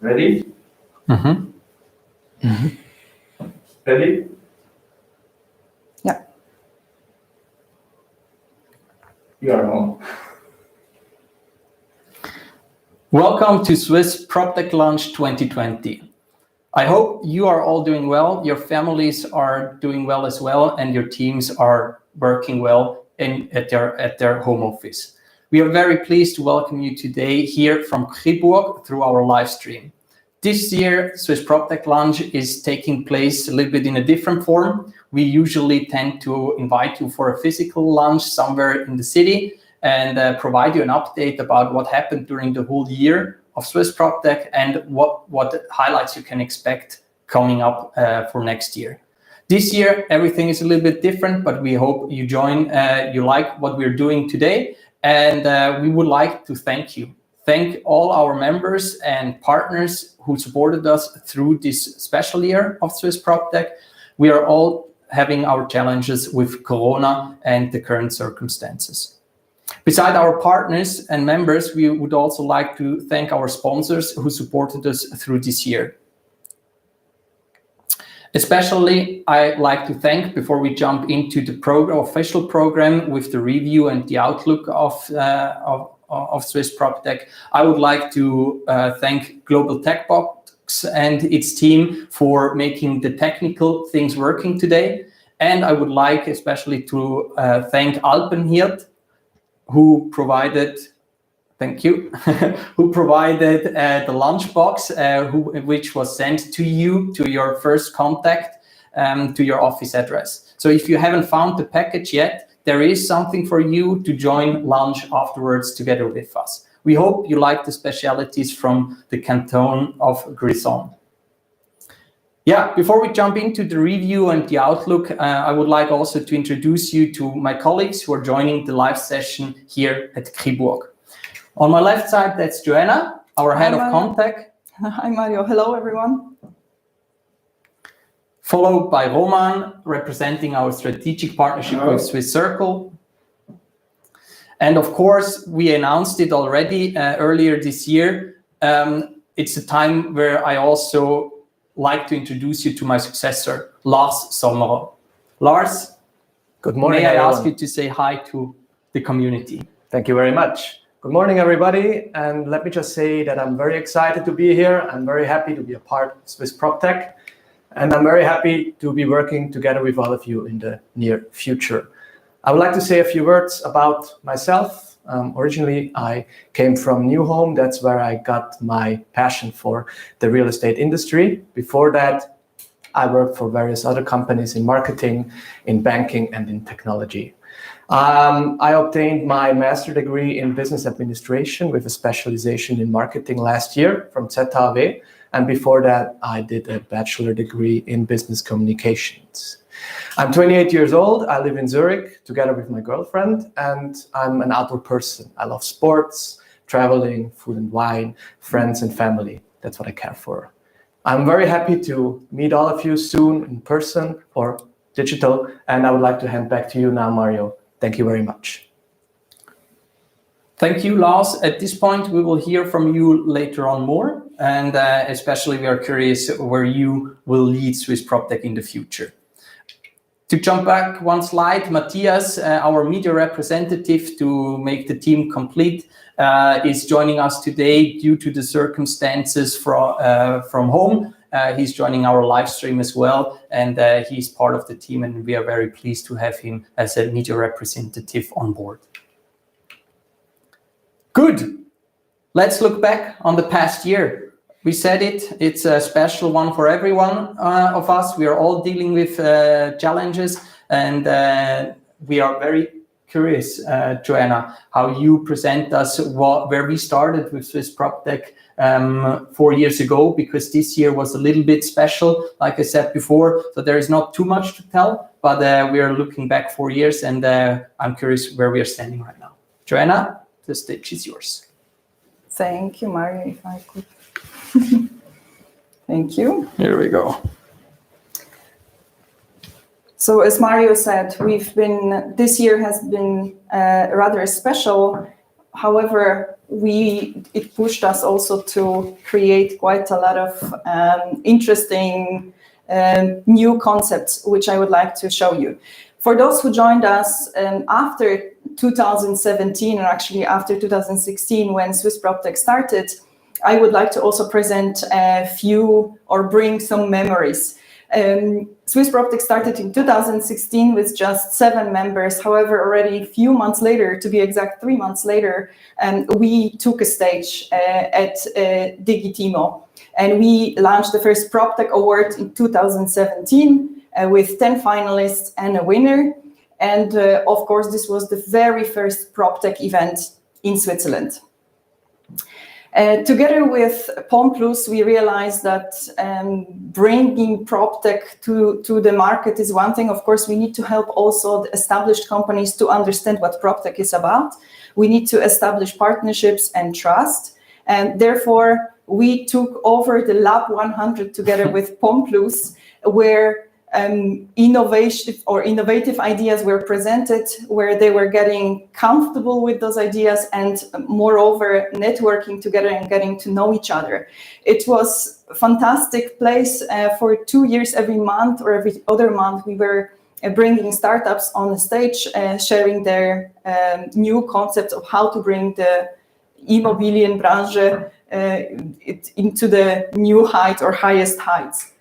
Ready? Ready? Yeah. You are on. Welcome to SwissPropTech Launch 2020. I hope you are all doing well, your families are doing well as well, and your teams are working well at their home office. We are very pleased to welcome you today here from Fribourg through our live stream. This year, SwissPropTech Launch is taking place a little bit in a different form. We usually tend to invite you for a physical lunch somewhere in the city and provide you an update about what happened during the whole year of SwissPropTech and what highlights you can expect coming up for next year. This year, everything is a little bit different, but we hope you join, you like what we're doing today, and we would like to thank you. Thank all our members and partners who supported us through this special year of SwissPropTech. We are all having our challenges with Corona and the current circumstances. Beside our partners and members, we would also like to thank our sponsors who supported us through this year. Especially, I'd like to thank, before we jump into the official program with the review and the outlook of SwissPropTech, I would like to thank Global Tech Box and its team for making the technical things working today. And I would like especially to thank Alpenhirt, who provided, thank you, who provided the lunchbox, which was sent to you, to your first contact, to your office address. So if you haven't found the package yet, there is something for you to join lunch afterwards together with us. We hope you like the specialities from the canton of Grisons. Yeah, before we jump into the review and the outlook, I would like also to introduce you to my colleagues who are joining the live session here at Fribourg. On my left side, that's Joanna, our head of contact. Hi, Mario. Hello, everyone. Followed by Roman, representing our strategic partnership with Swiss Circle. And of course, we announced it already earlier this year. It's a time where I also like to introduce you to my successor, Lars Sommerer. Lars, good morning. May I everyone. ask you to say hi to the community? Thank you very much. Good morning, everybody. And let me just say that I'm very excited to be here. I'm very happy to be a part of SwissPropTech. And I'm very happy to be working together with all of you in the near future. I would like to say a few words about myself. Originally, I came from New Home. That's where I got my passion for the real estate industry. Before that, I worked for various other companies in marketing, in banking, and in technology. I obtained my master's degree in business administration with a specialization in marketing last year from ZHAW. And before that, I did a bachelor degree in business communications. I'm 28 years old. I live in Zurich together with my girlfriend, and I'm an outdoor person. I love sports, traveling, food and wine, friends and family. That's what I care for. I'm very happy to meet all of you soon in person or digital, and I would like to hand back to you now, Mario. Thank you very much. Thank you, Lars. At this point, we will hear from you later on more, and especially we are curious where you will lead SwissPropTech in the future. To jump back one slide, Matthias, our media representative to make the team complete, is joining us today due to the circumstances from home. He's joining our live stream as well, and he's part of the team, and we are very pleased to have him as a media representative on board. Good. Let's look back on the past year. We said it's a special one for every one of us. We are all dealing with challenges, and we are very curious, Joanna, how you present us where we started with SwissPropTech 4 years ago, because this year was a little bit special, like I said before. So there is not too much to tell, but we are looking back 4 years, and I'm curious where we are standing right now. Joanna, the stage is yours. Thank you, Mario, if I could. Thank you. Here we go. So as Mario said, this year has been rather special However, it pushed us also to create quite a lot of interesting new concepts, which I would like to show you. For those who joined us after 2017, or actually after 2016, when SwissPropTech started, I would like to also present a few or bring some memories. SwissPropTech started in 2016 with just 7 members. However, already a few months later, to be exact 3 months later, we took a stage at Digitimo. And we launched the first PropTech Award in 2017 with 10 finalists and a winner. And of course, this was the very first PropTech event in Switzerland. Together with POM+, we realized that bringing PropTech to the market is one thing. Of course, we need to help also the established companies to understand what PropTech is about. We need to establish partnerships and trust. And therefore, we took over the Lab 100 together with POM+, where innovative ideas were presented, where they were getting comfortable with those ideas and moreover networking together and getting to know each other. It was a fantastic place. For 2 years, every month or every other month, we were bringing startups on the stage, sharing their new concepts of how to bring the Immobilienbranche into the new height or highest heights.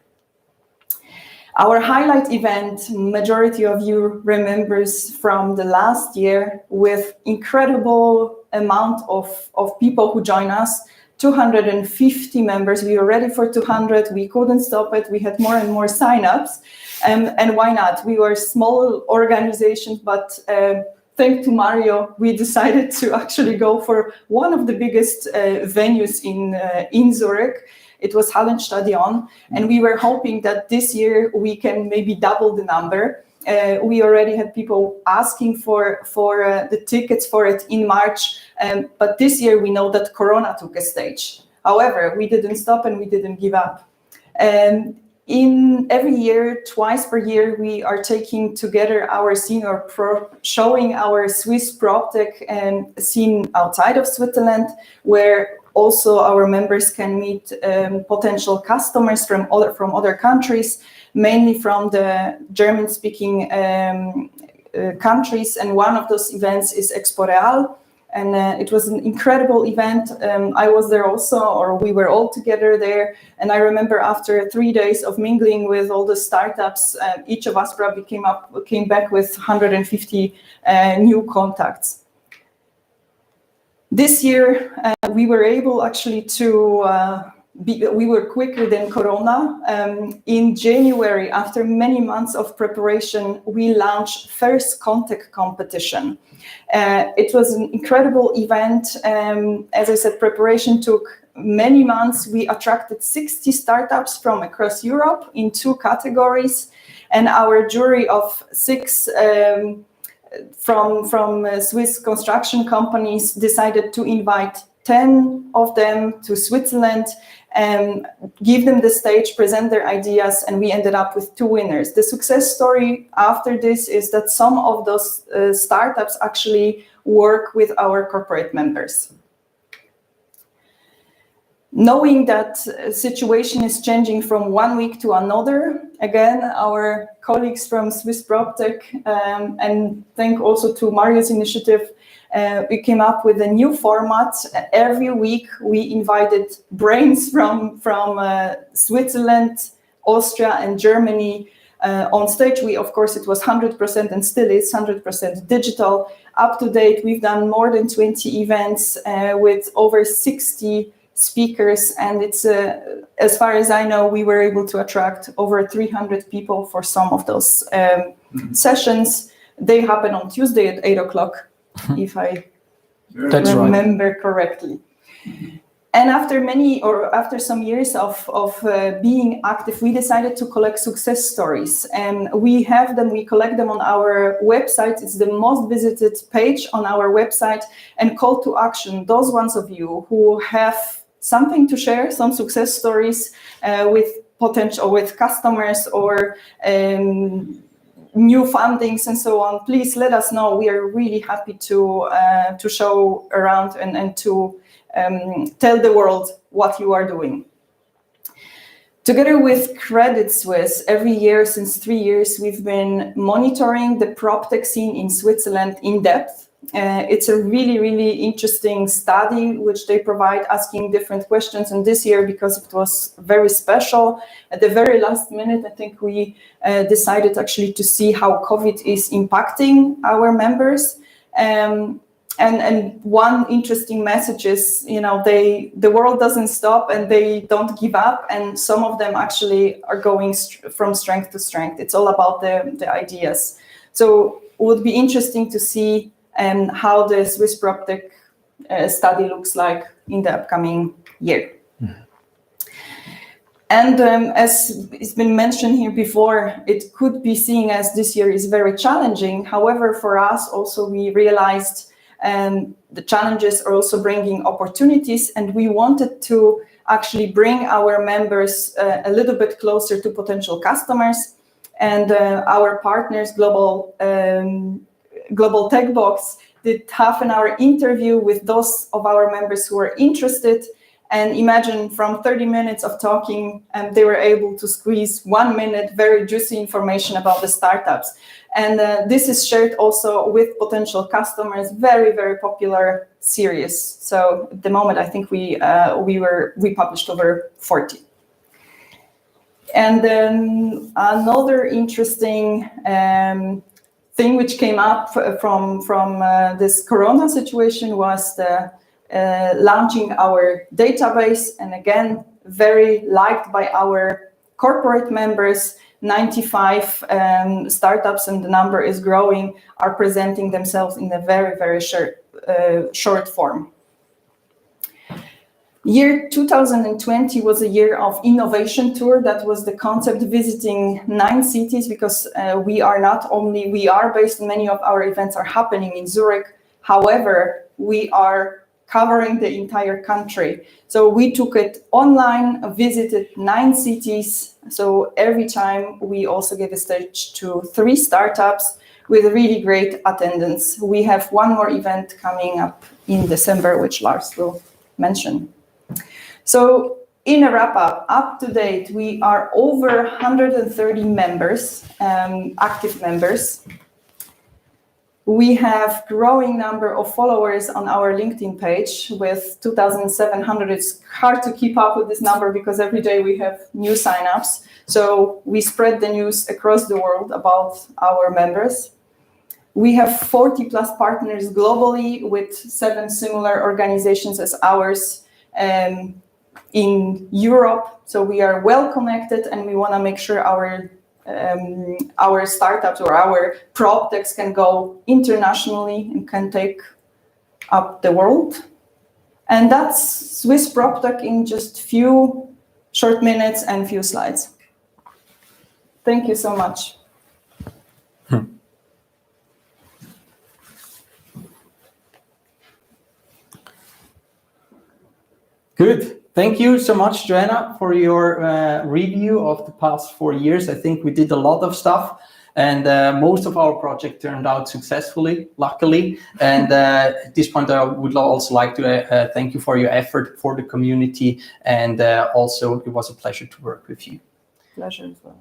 Our highlight event, majority of you remembers from the last year, with incredible amount of people who join us, 250 members. We were ready for 200. We couldn't stop it. We had more and more signups. And why not? We were a small organization, but thanks to Mario, we decided to actually go for one of the biggest venues in Zurich. It was Hallenstadion, and we were hoping that this year we can maybe double the number. We already had people asking for the tickets for it in March, but this year we know that Corona took a stage. However, we didn't stop and we didn't give up. In every year, twice per year, we are taking together our scene or showing our SwissPropTech scene outside of Switzerland, where also our members can meet potential customers from other countries, mainly from the German-speaking countries. And one of those events is Expo Real. And it was an incredible event. I was there also, or we were all together there. And I remember after 3 days of mingling with all the startups, each of us probably came back with 150 new contacts. This year, we were able actually to we were quicker than Corona. In January, after many months of preparation, we launched first contact competition. It was an incredible event. As I said, preparation took many months. We attracted 60 startups from across Europe in 2 categories, and our jury of 6 from Swiss construction companies decided to invite 10 of them to Switzerland and give them the stage, present their ideas, and we ended up with 2 winners. The success story after this is that some of those startups actually work with our corporate members. Knowing that situation is changing from 1 week to another, again, our colleagues from SwissPropTech, and thank also to Mario's initiative, we came up with a new format. Every week we invited brains from Switzerland, Austria, and Germany on stage. Of course, it was 100% and still is 100% digital. Up to date, we've done more than 20 events with over 60 speakers, and it's as far as I know, we were able to attract over 300 people for some of those sessions. They happen on Tuesday at 8 o'clock, if I remember correctly. And after some years of being active, we decided to collect success stories, and we collect them on our website. It's the most visited page on our website. And call to action, those ones of you who have something to share, some success stories with customers, or new fundings and so on, please let us know. We are really happy to show around and to tell the world what you are doing. Together with Credit Suisse, every year since 3 years, we've been monitoring the PropTech scene in Switzerland in depth. It's a really, really interesting study which they provide, asking different questions. And this year, because it was very special, at the very last minute, I think we decided actually to see how COVID is impacting our members. And one interesting message is, you know, the world doesn't stop and they don't give up. And some of them actually are going from strength to strength. It's all about the ideas. So it would be interesting to see how the SwissPropTech study looks like in the upcoming year. Mm-hmm. And as it's been mentioned here before, it could be seen as this year is very challenging. However, for us also, we realized the challenges are also bringing opportunities, and we wanted to actually bring our members a little bit closer to potential customers. And our partners, Global Tech Box, did half-an-hour interview with those of our members who are interested. And imagine from 30 minutes of talking, they were able to squeeze 1 minute very juicy information about the startups. And this is shared also with potential customers, very, very popular series. So at the moment, I think we published over 40. And then another interesting thing which came up from this Corona situation was the launching our database, and again, very liked by our corporate members. 95 startups, and the number is growing, are presenting themselves in a very, very short form. Year 2020 was a year of innovation tour. That was the concept, visiting 9 cities, because we are based, many of our events are happening in Zurich. However, we are covering the entire country. So we took it online, visited 9 cities. So every time we also gave a stage to 3 startups with really great attendance. We have one more event coming up in December, which Lars will mention. So in a wrap up to date, we are over 130 members, active members. We have growing number of followers on our LinkedIn page with 2,700. It's hard to keep up with this number because every day we have new signups. So we spread the news across the world about our members. We have 40 plus partners globally with 7 similar organizations as ours in Europe. So we are well connected, and we want to make sure our startups or our PropTechs can go internationally and can take up the world. And that's SwissPropTech in just few short minutes and few slides. Thank you so much. Good. Thank you so much, Joanna, for your review of the past 4 years. I think we did a lot of stuff, and most of our project turned out successfully, luckily. And at this point, I would also like to thank you for your effort for the community, and also it was a pleasure to work with you. Pleasure as well.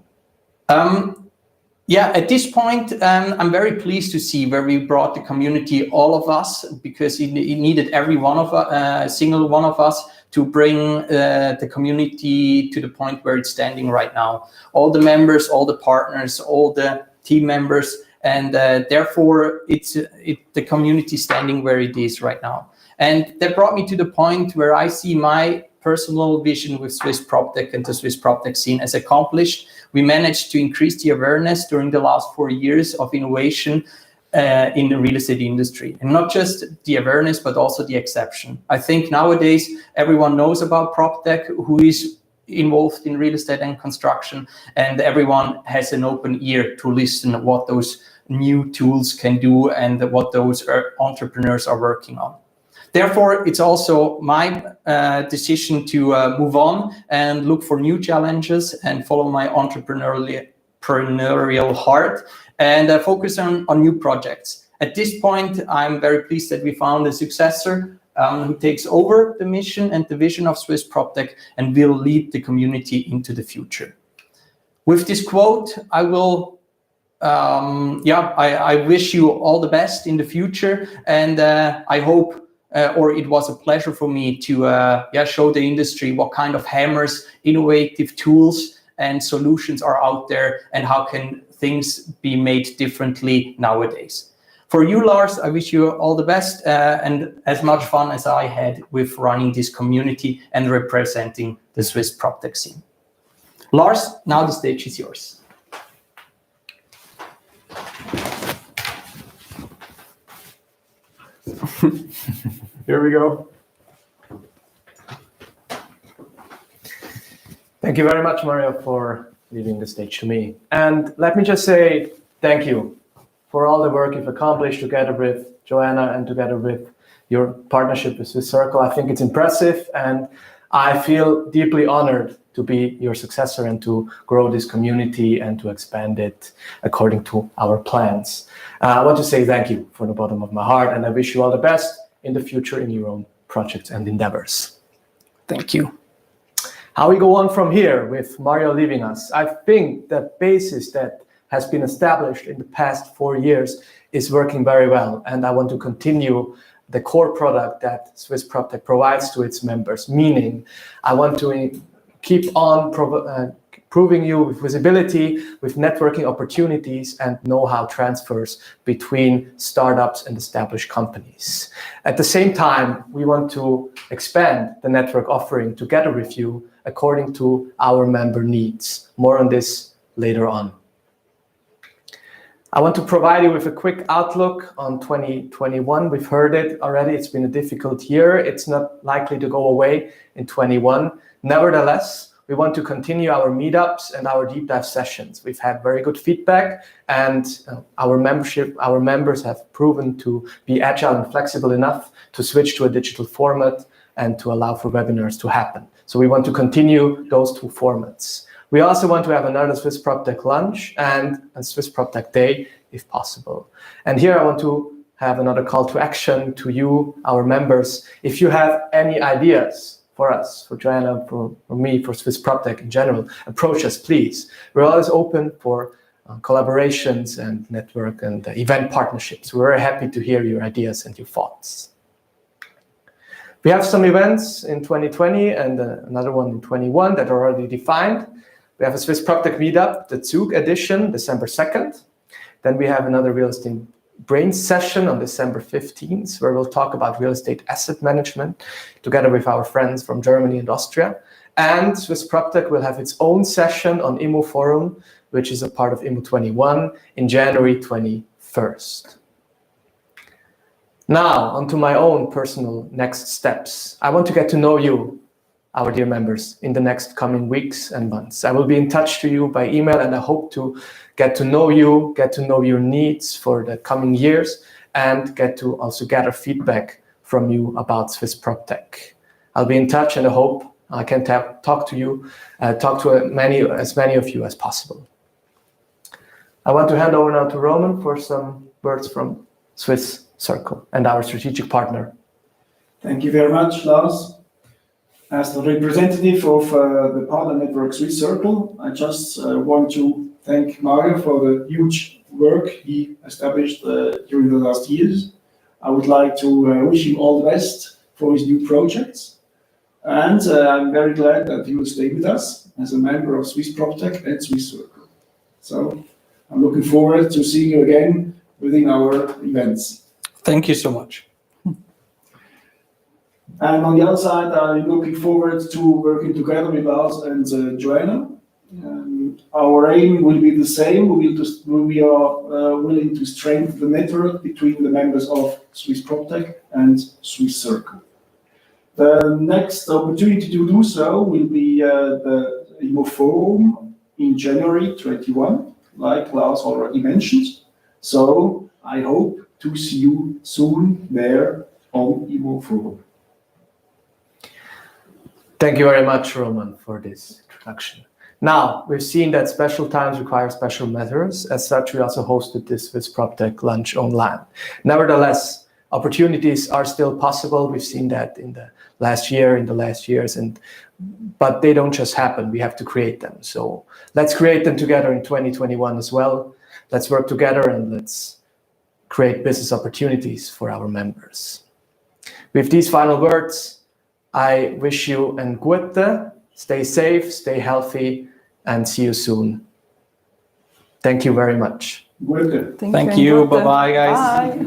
Yeah, at this point, I'm very pleased to see where we brought the community, all of us, because it needed every one of us, single one of us, to bring the community to the point where it's standing right now. All the members, all the partners, all the team members, and therefore the community standing where it is right now. And that brought me to the point where I see my personal vision with SwissPropTech and the SwissPropTech scene as accomplished. We managed to increase the awareness during the last 4 years of innovation in the real estate industry. And not just the awareness, but also the exception. I think nowadays everyone knows about PropTech, who is involved in real estate and construction, and everyone has an open ear to listen what those new tools can do and what those entrepreneurs are working on. Therefore, it's also my decision to move on and look for new challenges and follow my entrepreneurial heart. and focus on new projects. At this point, I'm very pleased that we found a successor who takes over the mission and the vision of SwissPropTech and will lead the community into the future. With this quote, I will, I wish you all the best in the future, and I hope, or it was a pleasure for me to show the industry what kind of hammers, innovative tools and solutions are out there, and how can things be made differently nowadays. For you, Lars, I wish you all the best and as much fun as I had with running this community and representing the SwissPropTech scene. Lars, now the stage is yours. Here we go. Thank you very much, Mario, for leaving the stage to me. And let me just say thank you for all the work you've accomplished together with Joanna and together with your partnership with Swiss Circle. I think it's impressive, and I feel deeply honored to be your successor and to grow this community and to expand it according to our plans. I want to say thank you from the bottom of my heart, and I wish you all the best in the future in your own projects and endeavors. Thank you. How we go on from here with Mario leaving us, I think that basis that has been established in the past 4 years is working very well, and I want to continue the core product that SwissPropTech provides to its members, meaning I want to keep on proving you with visibility, with networking opportunities and know-how transfers between startups and established companies. At the same time, we want to expand the network offering together with you according to our member needs. More on this later on. I want to provide you with a quick outlook on 2021. We've heard it already. It's been a difficult year. It's not likely to go away in 21. Nevertheless, we want to continue our meetups and our deep dive sessions. We've had very good feedback, and our members have proven to be agile and flexible enough to switch to a digital format and to allow for webinars to happen. So we want to continue those two formats. We also want to have another SwissPropTech lunch and a SwissPropTech day, if possible. And here I want to have another call to action to you, our members. If you have any ideas for us, for Joanna, for me, for SwissPropTech in general, approach us, please. We're always open for collaborations and network and event partnerships. We're very happy to hear your ideas and your thoughts. We have some events in 2020 and another one in 21 that are already defined. We have a SwissPropTech meetup, the Zug edition, December 2nd. Then we have another real estate brain session on December 15th, where we'll talk about real estate asset management together with our friends from Germany and Austria. And SwissPropTech will have its own session on Immo Forum, which is a part of Immo 21 in January 21st. Now, onto my own personal next steps. I want to get to know you, our dear members, in the next coming weeks and months. I will be in touch to you by email, and I hope to get to know you, get to know your needs for the coming years, and get to also gather feedback from you about SwissPropTech. I'll be in touch, and I hope I can talk to as many of you as possible. I want to hand over now to Roman for some words from Swiss Circle and our strategic partner. Thank you very much, Lars. As the representative of the partner network Swiss Circle, I just want to thank Mario for the huge work he established during the last years. I would like to wish him all the best for his new projects. And I'm very glad that he will stay with us as a member of SwissPropTech and Swiss Circle. So I'm looking forward to seeing you again within our events. Thank you so much. And on the other side, I'm looking forward to working together with Lars and Joanna. Our aim will be the same. We are willing to strengthen the network between the members of SwissPropTech and Swiss Circle. The next opportunity to do so will be the Immo Forum in January 21, like Lars already mentioned. So I hope to see you soon there on Immo Forum. Thank you very much, Roman, for this introduction. Now, we've seen that special times require special measures. As such, we also hosted this SwissPropTech lunch online. Nevertheless, opportunities are still possible. We've seen that in the last years, but they don't just happen. We have to create them. So let's create them together in 2021 as well. Let's work together and let's create business opportunities for our members. With these final words, I wish you a gute, stay safe, stay healthy, and see you soon. Thank you very much. Good. Thank you. Bye-bye, guys. Bye.